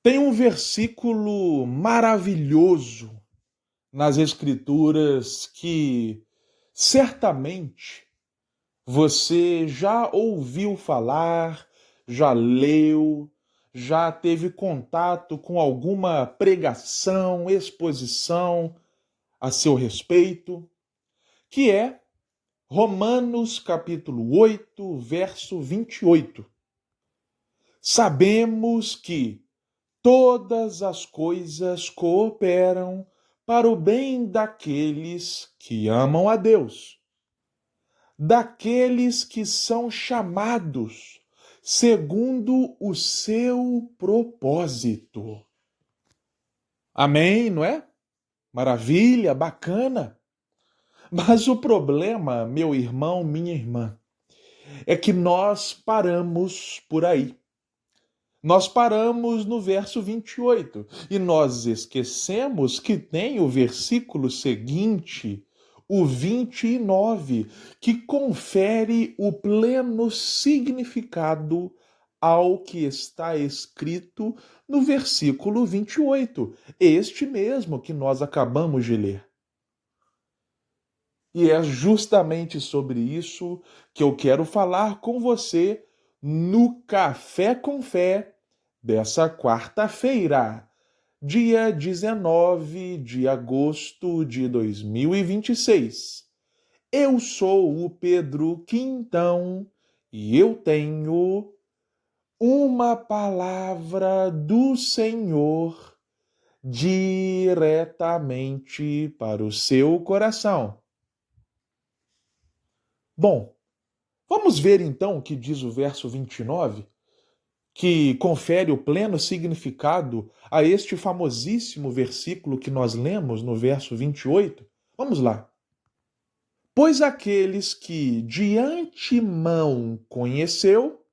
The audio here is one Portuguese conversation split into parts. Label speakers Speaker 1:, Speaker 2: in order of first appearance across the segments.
Speaker 1: Tem um versículo maravilhoso nas Escrituras que certamente você já ouviu falar, já leu, já teve contato com alguma pregação, exposição a seu respeito, que é Romanos capítulo 8, verso 28. Sabemos que todas as coisas cooperam para o bem daqueles que amam a Deus, daqueles que são chamados segundo o seu propósito. Amém, não é? Maravilha, bacana. Mas o problema, meu irmão, minha irmã, é que nós paramos por aí. Nós paramos no verso 28 e nós esquecemos que tem o versículo seguinte, o 29, que confere o pleno significado ao que está escrito no versículo 28, este mesmo que nós acabamos de ler. E é justamente sobre isso que eu quero falar com você no Café com Fé dessa quarta-feira, dia 19 de agosto de 2026. Eu sou o Pedro Quintão e eu tenho uma palavra do Senhor diretamente para o seu coração. Bom, vamos ver então o que diz o verso 29, que confere o pleno significado a este famosíssimo versículo que nós lemos no verso 28. Vamos lá. Pois aqueles que de antemão conheceu,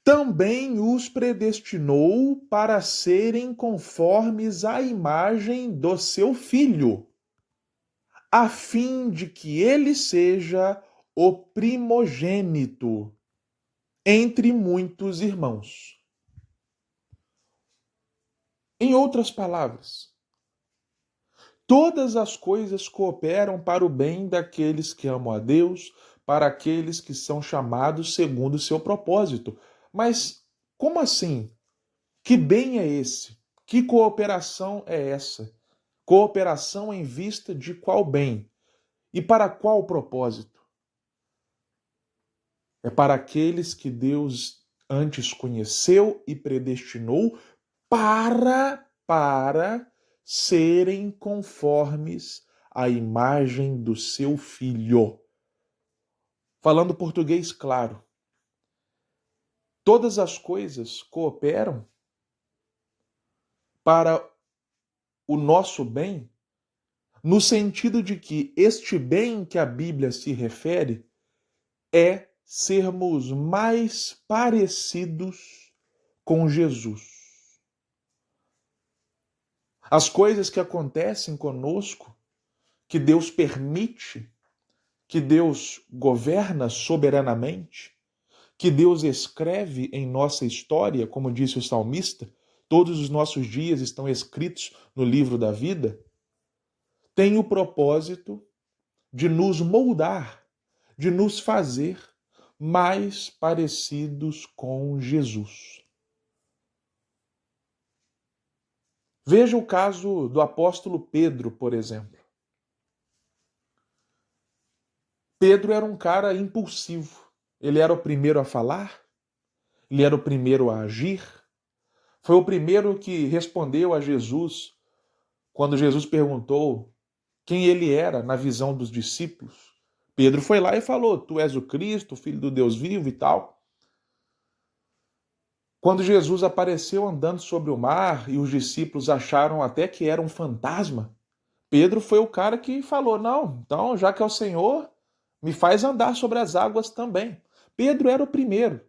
Speaker 1: também os predestinou para serem conformes à imagem do seu Filho, a fim de que ele seja o primogênito entre muitos irmãos. Em outras palavras, todas as coisas cooperam para o bem daqueles que amam a Deus, para aqueles que são chamados segundo o seu propósito. Mas como assim? Que bem é esse? Que cooperação é essa? Cooperação em vista de qual bem? E para qual propósito? É para aqueles que Deus antes conheceu e predestinou para serem conformes à imagem do seu Filho. Falando português claro, todas as coisas cooperam para o nosso bem, no sentido de que este bem que a Bíblia se refere é sermos mais parecidos com Jesus. As coisas que acontecem conosco, que Deus permite, que Deus governa soberanamente, que Deus escreve em nossa história, como disse o salmista, todos os nossos dias estão escritos no livro da vida, tem o propósito de nos moldar, de nos fazer mais parecidos com Jesus. Veja o caso do apóstolo Pedro, por exemplo. Pedro era um cara impulsivo. Ele era o primeiro a falar, ele era o primeiro a agir, foi o primeiro que respondeu a Jesus quando Jesus perguntou quem ele era na visão dos discípulos. Pedro foi lá e falou: Tu és o Cristo, o Filho do Deus vivo e tal. Quando Jesus apareceu andando sobre o mar e os discípulos acharam até que era um fantasma, Pedro foi o cara que falou: Não, então já que é o Senhor, me faz andar sobre as águas também. Pedro era o primeiro,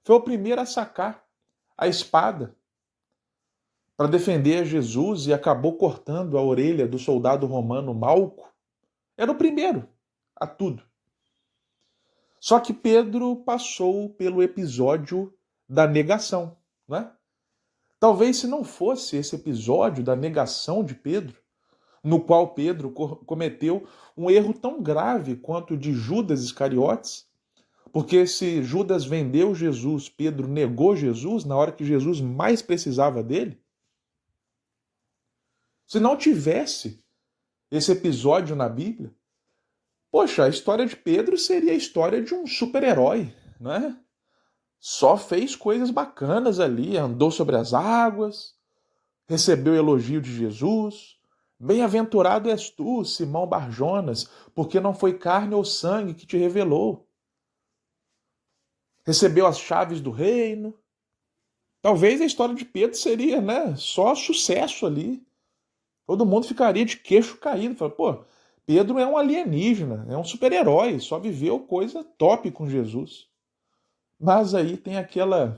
Speaker 1: foi o primeiro a sacar a espada para defender Jesus e acabou cortando a orelha do soldado romano Malco. Era o primeiro a tudo. Só que Pedro passou pelo episódio da negação, né? Talvez se não fosse esse episódio da negação de Pedro, no qual Pedro cometeu um erro tão grave quanto o de Judas Iscariotes, porque se Judas vendeu Jesus, Pedro negou Jesus na hora que Jesus mais precisava dele. Se não tivesse esse episódio na Bíblia, poxa, a história de Pedro seria a história de um super-herói, né? Só fez coisas bacanas ali, andou sobre as águas, recebeu o elogio de Jesus. Bem-aventurado és tu, Simão Barjonas, porque não foi carne ou sangue que te revelou. Recebeu as chaves do reino. Talvez a história de Pedro seria, né, só sucesso ali. Todo mundo ficaria de queixo caído. Fala, pô, Pedro é um alienígena, é um super-herói, só viveu coisa top com Jesus. Mas aí tem aquele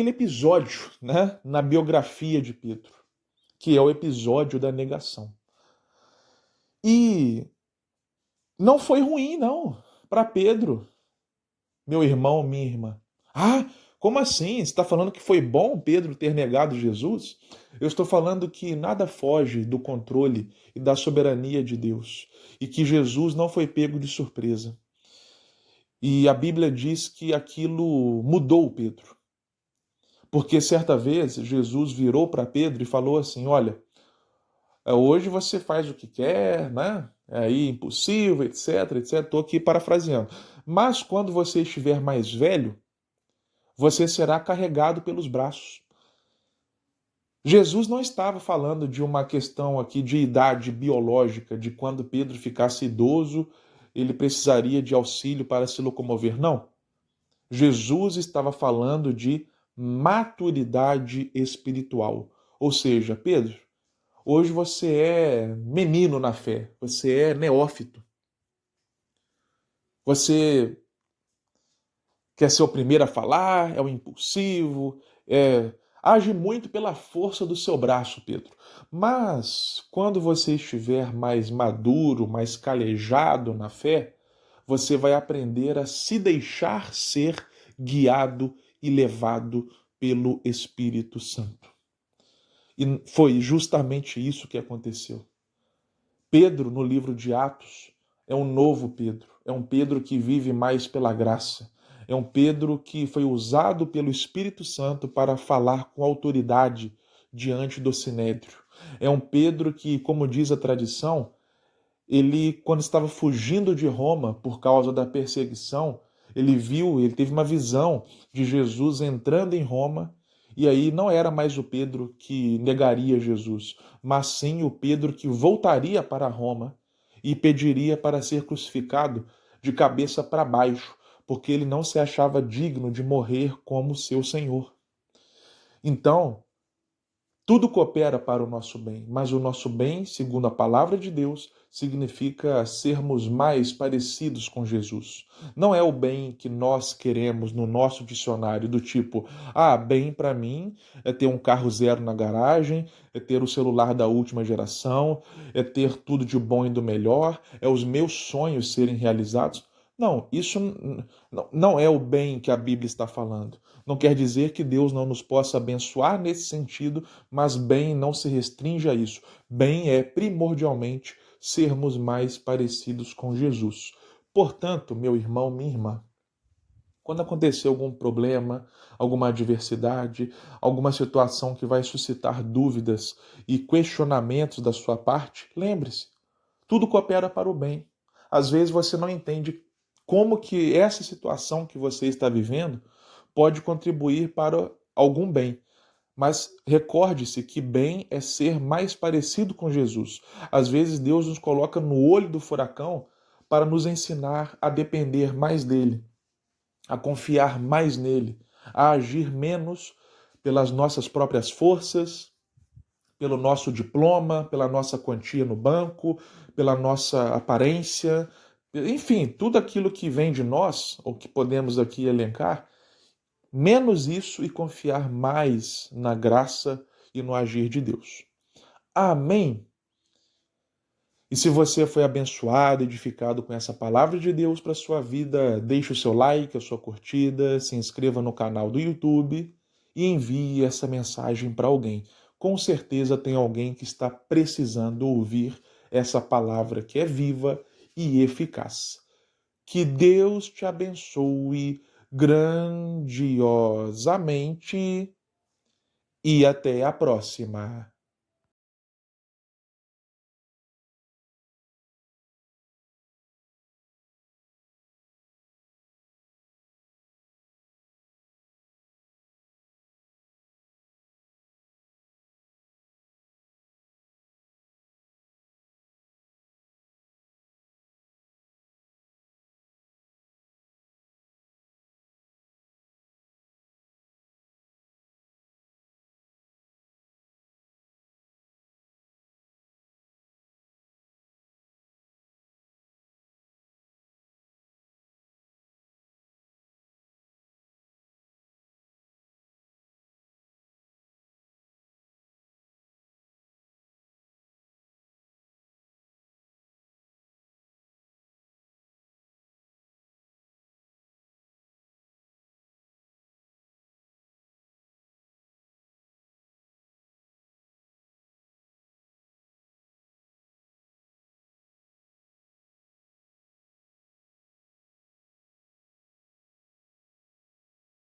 Speaker 1: episódio, né, na biografia de Pedro, que é o episódio da negação. E não foi ruim, não, para Pedro, meu irmão, minha irmã. Ah, como assim? Você está falando que foi bom Pedro ter negado Jesus? Eu estou falando que nada foge do controle e da soberania de Deus, e que Jesus não foi pego de surpresa. E a Bíblia diz que aquilo mudou Pedro. Porque certa vez Jesus virou para Pedro e falou assim: olha, hoje você faz o que quer, né? É aí impossível, etc, etc. Estou aqui parafraseando. Mas quando você estiver mais velho, você será carregado pelos braços. Jesus não estava falando de uma questão aqui de idade biológica, de quando Pedro ficasse idoso, ele precisaria de auxílio para se locomover. Não. Jesus estava falando de maturidade espiritual. Ou seja, Pedro, hoje você é menino na fé, você é neófito. Você quer ser o primeiro a falar, é o impulsivo, age muito pela força do seu braço, Pedro. Mas quando você estiver mais maduro, mais calejado na fé, você vai aprender a se deixar ser guiado e levado pelo Espírito Santo. E foi justamente isso que aconteceu. Pedro, no livro de Atos, é um novo Pedro. É um Pedro que vive mais pela graça. É um Pedro que foi usado pelo Espírito Santo para falar com autoridade diante do Sinédrio. É um Pedro que, como diz a tradição, ele, quando estava fugindo de Roma por causa da perseguição, ele teve uma visão de Jesus entrando em Roma, e aí não era mais o Pedro que negaria Jesus, mas sim o Pedro que voltaria para Roma e pediria para ser crucificado de cabeça para baixo, porque ele não se achava digno de morrer como seu Senhor. Então, tudo coopera para o nosso bem, mas o nosso bem, segundo a palavra de Deus, significa sermos mais parecidos com Jesus. Não é o bem que nós queremos no nosso dicionário, do tipo, bem para mim é ter um carro zero na garagem, é ter o celular da última geração, é ter tudo de bom e do melhor, é os meus sonhos serem realizados. Não, isso não é o bem que a Bíblia está falando. Não quer dizer que Deus não nos possa abençoar nesse sentido, mas bem não se restringe a isso. Bem é, primordialmente, sermos mais parecidos com Jesus. Portanto, meu irmão, minha irmã, quando acontecer algum problema, alguma adversidade, alguma situação que vai suscitar dúvidas e questionamentos da sua parte, lembre-se, tudo coopera para o bem. Às vezes você não entende como que essa situação que você está vivendo pode contribuir para algum bem. Mas recorde-se que bem é ser mais parecido com Jesus. Às vezes Deus nos coloca no olho do furacão para nos ensinar a depender mais dele, a confiar mais nele, a agir menos pelas nossas próprias forças, pelo nosso diploma, pela nossa quantia no banco, pela nossa aparência, enfim, tudo aquilo que vem de nós, ou que podemos aqui elencar, menos isso e confiar mais na graça e no agir de Deus. Amém? E se você foi abençoado, edificado com essa palavra de Deus para sua vida, deixe o seu like, a sua curtida, se inscreva no canal do YouTube e envie essa mensagem para alguém. Com certeza tem alguém que está precisando ouvir essa palavra que é viva e eficaz. Que Deus te abençoe grandiosamente e até a próxima.